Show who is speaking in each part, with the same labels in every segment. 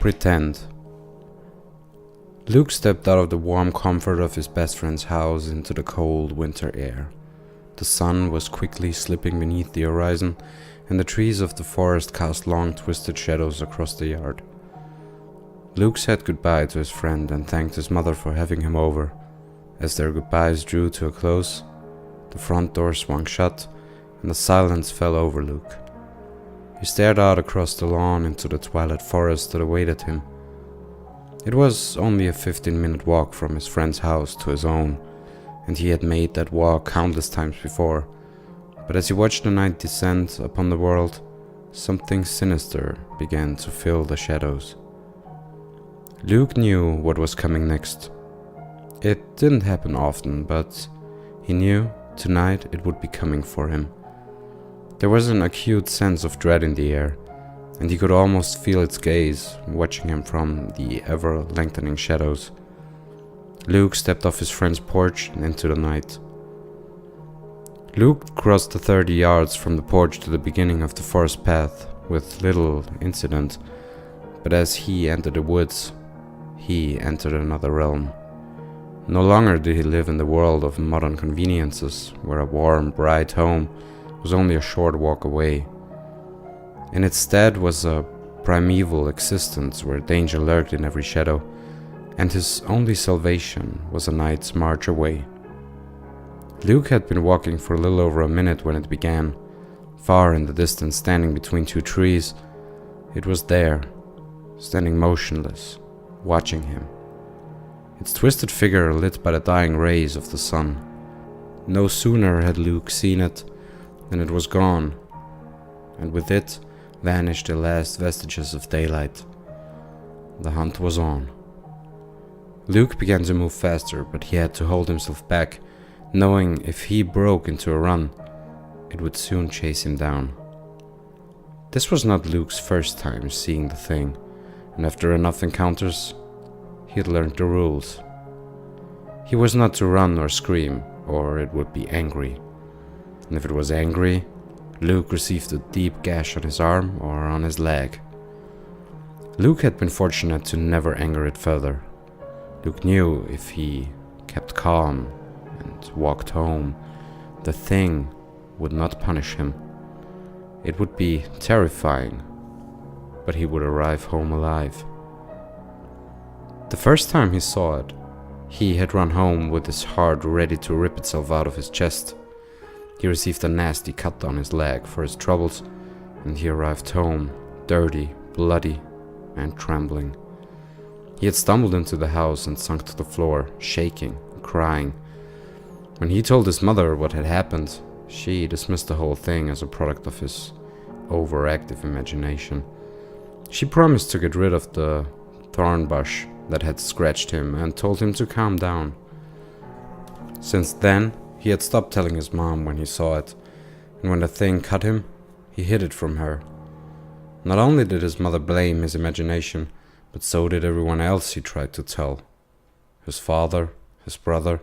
Speaker 1: Pretend. Luke stepped out of the warm comfort of his best friend's house into the cold winter air. The sun was quickly slipping beneath the horizon, and the trees of the forest cast long twisted shadows across the yard. Luke said goodbye to his friend and thanked his mother for having him over. As their goodbyes drew to a close, the front door swung shut, and the silence fell over Luke. He stared out across the lawn into the twilight forest that awaited him. It was only a 15-minute walk from his friend's house to his own, and he had made that walk countless times before. But as he watched the night descend upon the world, something sinister began to fill the shadows. Luke knew what was coming next. It didn't happen often, but he knew tonight it would be coming for him. There was an acute sense of dread in the air, and he could almost feel its gaze, watching him from the ever-lengthening shadows. Luke stepped off his friend's porch and into the night. Luke crossed the 30 yards from the porch to the beginning of the forest path with little incident, but as he entered the woods, he entered another realm. No longer did he live in the world of modern conveniences, where a warm, bright home was only a short walk away. In its stead was a primeval existence where danger lurked in every shadow, and his only salvation was a night's march away. Luke had been walking for a little over a minute when it began. Far in the distance, standing between two trees, it was there, standing motionless, watching him. Its twisted figure lit by the dying rays of the sun. No sooner had Luke seen it than it was gone, and with it vanished the last vestiges of daylight. The hunt was on. Luke began to move faster, but he had to hold himself back, knowing if he broke into a run, it would soon chase him down. This was not Luke's first time seeing the thing, and after enough encounters, he had learned the rules. He was not to run or scream, or it would be angry. And if it was angry, Luke received a deep gash on his arm or on his leg. Luke had been fortunate to never anger it further. Luke knew if he kept calm and walked home, the thing would not punish him. It would be terrifying, but he would arrive home alive. The first time he saw it, he had run home with his heart ready to rip itself out of his chest. He received a nasty cut on his leg for his troubles, and he arrived home, dirty, bloody, and trembling. He had stumbled into the house and sunk to the floor, shaking, crying. When he told his mother what had happened, she dismissed the whole thing as a product of his overactive imagination. She promised to get rid of the thorn bush that had scratched him and told him to calm down. Since then, he had stopped telling his mom when he saw it, and when the thing cut him, he hid it from her. Not only did his mother blame his imagination, but so did everyone else he tried to tell. His father, his brother,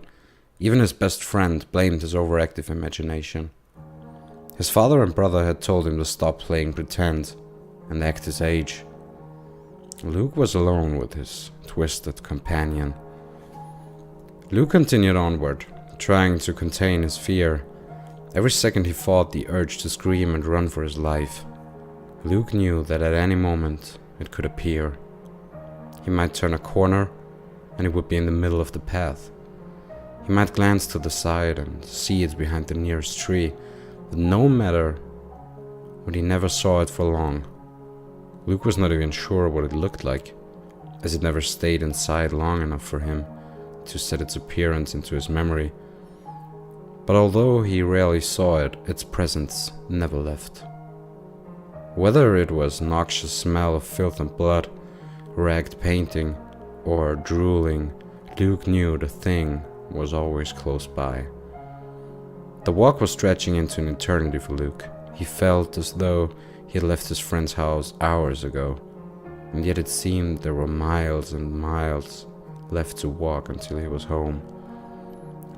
Speaker 1: even his best friend blamed his overactive imagination. His father and brother had told him to stop playing pretend and act his age. Luke was alone with his twisted companion. Luke continued onward, trying to contain his fear. Every second he fought the urge to scream and run for his life. Luke knew that at any moment it could appear. He might turn a corner and it would be in the middle of the path. He might glance to the side and see it behind the nearest tree, but no matter what, he never saw it for long. Luke was not even sure what it looked like, as it never stayed inside long enough for him to set its appearance into his memory. But although he rarely saw it, its presence never left. Whether it was noxious smell of filth and blood, ragged painting, or drooling, Luke knew the thing was always close by. The walk was stretching into an eternity for Luke. He felt as though he had left his friend's house hours ago, and yet it seemed there were miles and miles left to walk until he was home.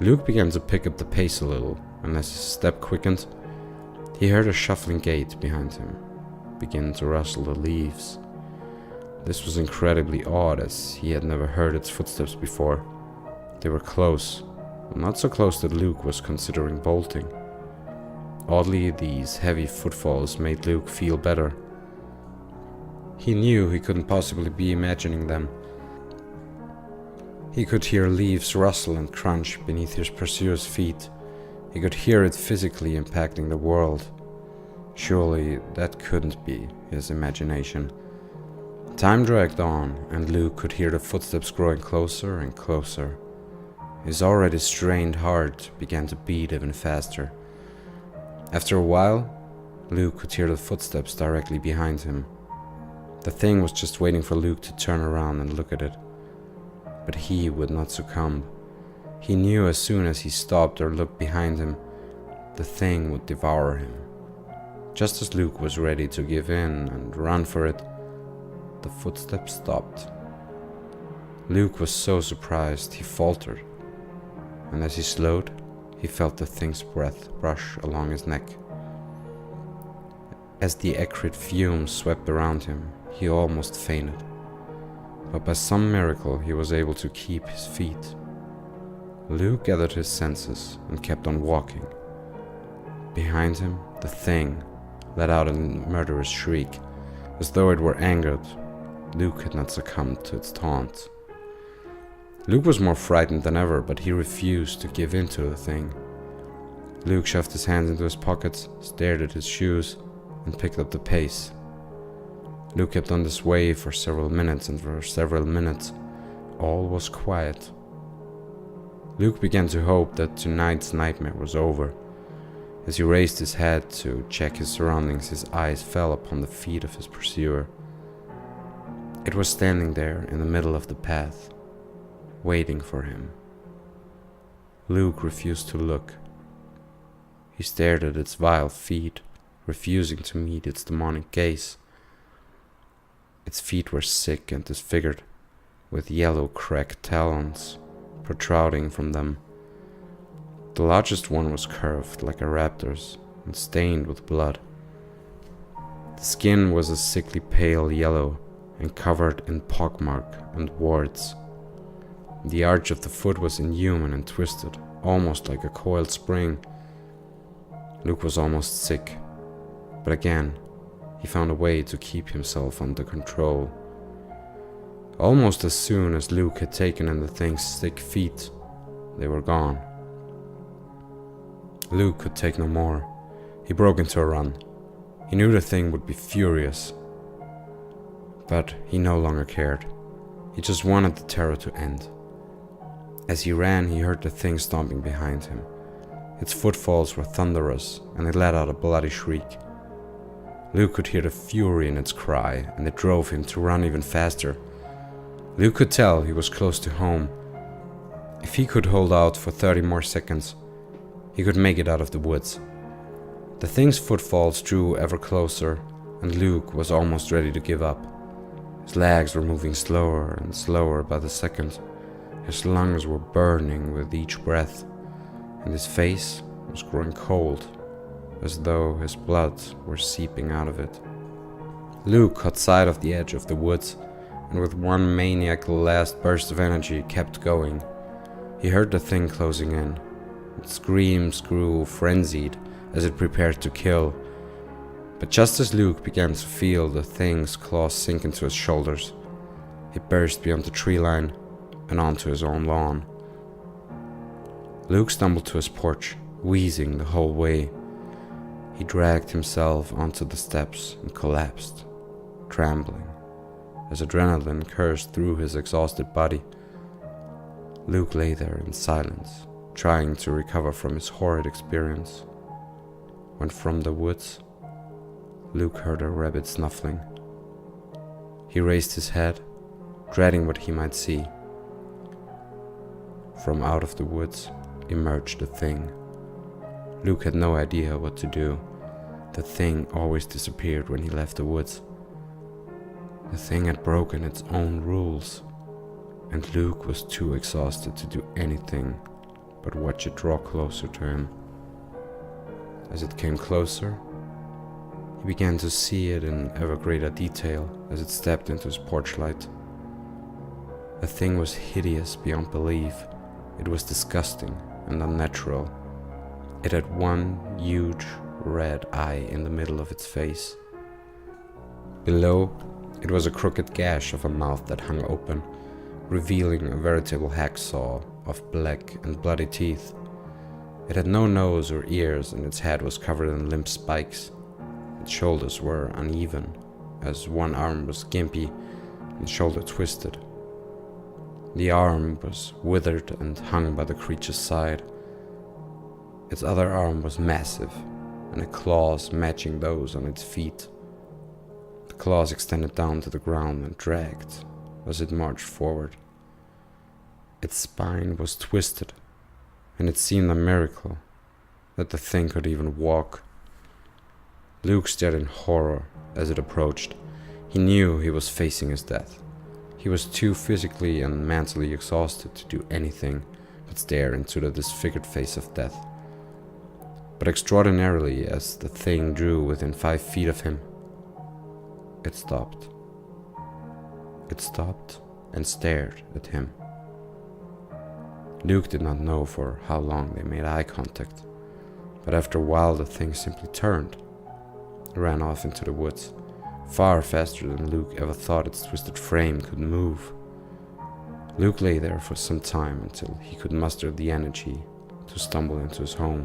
Speaker 1: Luke began to pick up the pace a little, and as his step quickened, he heard a shuffling gait behind him begin to rustle the leaves. This was incredibly odd, as he had never heard its footsteps before. They were close, not so close that Luke was considering bolting. Oddly, these heavy footfalls made Luke feel better. He knew he couldn't possibly be imagining them. He could hear leaves rustle and crunch beneath his pursuer's feet. He could hear it physically impacting the world. Surely that couldn't be his imagination. Time dragged on, and Luke could hear the footsteps growing closer and closer. His already strained heart began to beat even faster. After a while, Luke could hear the footsteps directly behind him. The thing was just waiting for Luke to turn around and look at it. But he would not succumb. He knew as soon as he stopped or looked behind him, the thing would devour him. Just as Luke was ready to give in and run for it, the footsteps stopped. Luke was so surprised he faltered, and as he slowed, he felt the thing's breath brush along his neck. As the acrid fumes swept around him, he almost fainted. But by some miracle he was able to keep his feet. Luke gathered his senses and kept on walking. Behind him, the thing let out a murderous shriek, as though it were angered. Luke had not succumbed to its taunt. Luke was more frightened than ever, but he refused to give in to the thing. Luke shoved his hands into his pockets, stared at his shoes, and picked up the pace. Luke kept on this way for several minutes, and for several minutes, all was quiet. Luke began to hope that tonight's nightmare was over. As he raised his head to check his surroundings, his eyes fell upon the feet of his pursuer. It was standing there in the middle of the path, waiting for him. Luke refused to look. He stared at its vile feet, refusing to meet its demonic gaze. Its feet were sick and disfigured, with yellow cracked talons protruding from them. The largest one was curved like a raptor's and stained with blood. The skin was a sickly pale yellow and covered in pockmark and warts. The arch of the foot was inhuman and twisted, almost like a coiled spring. Luke was almost sick, but again, he found a way to keep himself under control. Almost as soon as Luke had taken in the thing's thick feet, they were gone. Luke could take no more. He broke into a run. He knew the thing would be furious, but he no longer cared. He just wanted the terror to end. As he ran, he heard the thing stomping behind him. Its footfalls were thunderous, and it let out a bloody shriek. Luke could hear the fury in its cry, and it drove him to run even faster. Luke could tell he was close to home. If he could hold out for 30 more seconds, he could make it out of the woods. The thing's footfalls drew ever closer, and Luke was almost ready to give up. His legs were moving slower and slower by the second. His lungs were burning with each breath, and his face was growing cold, as though his blood were seeping out of it. Luke caught sight of the edge of the woods, and with one maniacal last burst of energy kept going. He heard the thing closing in. Its screams grew frenzied as it prepared to kill. But just as Luke began to feel the thing's claws sink into his shoulders, it burst beyond the tree line and onto his own lawn. Luke stumbled to his porch, wheezing the whole way. He dragged himself onto the steps and collapsed, trembling, as adrenaline coursed through his exhausted body. Luke lay there in silence, trying to recover from his horrid experience, when from the woods, Luke heard a rabbit snuffling. He raised his head, dreading what he might see. From out of the woods emerged the thing. Luke had no idea what to do. The thing always disappeared when he left the woods. The thing had broken its own rules, and Luke was too exhausted to do anything but watch it draw closer to him. As it came closer, he He began to see it in ever greater detail as it stepped into his porch light. The thing was hideous beyond belief. It was disgusting and unnatural. It had one huge red eye in the middle of its face. Below, it was a crooked gash of a mouth that hung open, revealing a veritable hacksaw of black and bloody teeth. It had no nose or ears, and its head was covered in limp spikes. Its shoulders were uneven, as one arm was gimpy and shoulder twisted. The arm was withered and hung by the creature's side. Its other arm was massive, and the claws matching those on its feet. The claws extended down to the ground and dragged as it marched forward. Its spine was twisted, and it seemed a miracle that the thing could even walk. Luke stared in horror as it approached. He knew he was facing his death. He was too physically and mentally exhausted to do anything but stare into the disfigured face of death. But extraordinarily, as the thing drew within 5 feet of him, it stopped. It stopped and stared at him. Luke did not know for how long they made eye contact, but after a while the thing simply turned, ran off into the woods, far faster than Luke ever thought its twisted frame could move. Luke lay there for some time until he could muster the energy to stumble into his home.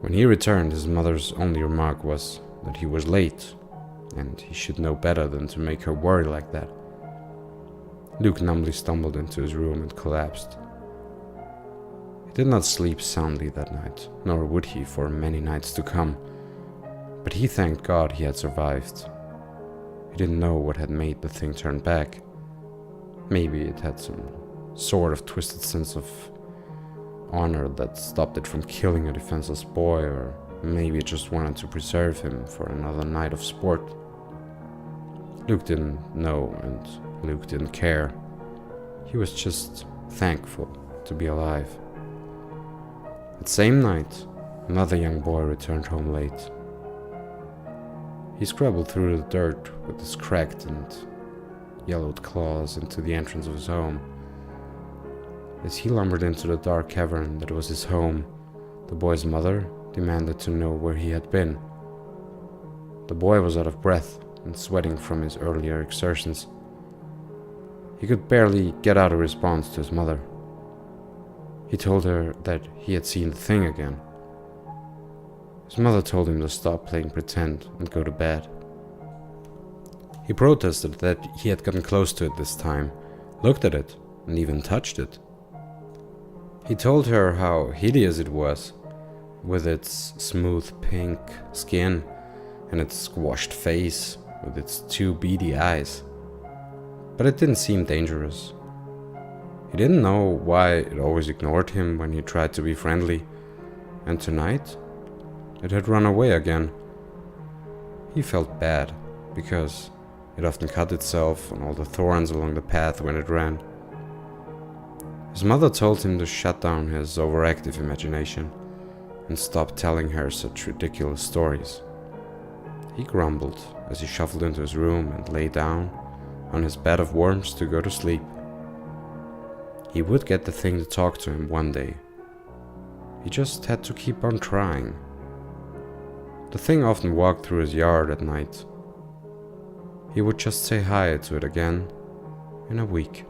Speaker 1: When he returned, his mother's only remark was that he was late, and he should know better than to make her worry like that. Luke numbly stumbled into his room and collapsed. He did not sleep soundly that night, nor would he for many nights to come, but he thanked God he had survived. He didn't know what had made the thing turn back. Maybe it had some sort of twisted sense of honor that stopped it from killing a defenseless boy, or maybe it just wanted to preserve him for another night of sport. Luke didn't know, and Luke didn't care. He was just thankful to be alive. That same night, another young boy returned home late. He scrabbled through the dirt with his cracked and yellowed claws into the entrance of his home. As he lumbered into the dark cavern that was his home, the boy's mother demanded to know where he had been. The boy was out of breath and sweating from his earlier exertions. He could barely get out a response to his mother. He told her that he had seen the thing again. His mother told him to stop playing pretend and go to bed. He protested that he had gotten close to it this time, looked at it, and even touched it. He told her how hideous it was, with its smooth pink skin and its squashed face with its 2 beady eyes. But it didn't seem dangerous. He didn't know why it always ignored him when he tried to be friendly, and tonight it had run away again. He felt bad, because it often cut itself on all the thorns along the path when it ran. His mother told him to shut down his overactive imagination and stop telling her such ridiculous stories. He grumbled as he shuffled into his room and lay down on his bed of worms to go to sleep. He would get the thing to talk to him one day. He just had to keep on trying. The thing often walked through his yard at night. He would just say hi to it again in a week.